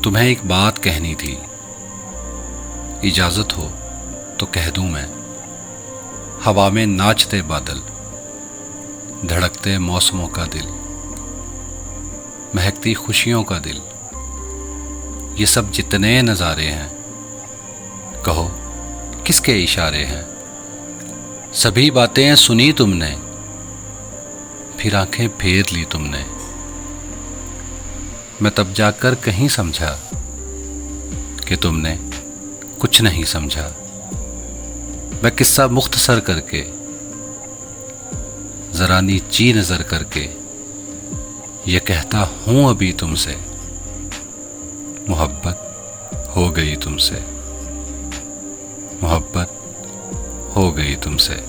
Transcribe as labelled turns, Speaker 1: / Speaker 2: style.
Speaker 1: तुम्हें एक बात कहनी थी, इजाजत हो तो कह दूं मैं। हवा में नाचते बादल, धड़कते मौसमों का दिल, महकती खुशियों का दिल, ये सब जितने नज़ारे हैं, कहो किसके इशारे हैं। सभी बातें सुनी तुमने, फिर आंखें फेर ली तुमने। मैं तब जाकर कहीं समझा कि तुमने कुछ नहीं समझा। मैं किस्सा मुख्तसर करके, जरा नीची नजर करके, ये कहता हूं अभी तुमसे, मोहब्बत हो गई तुमसे, मोहब्बत हो गई तुमसे।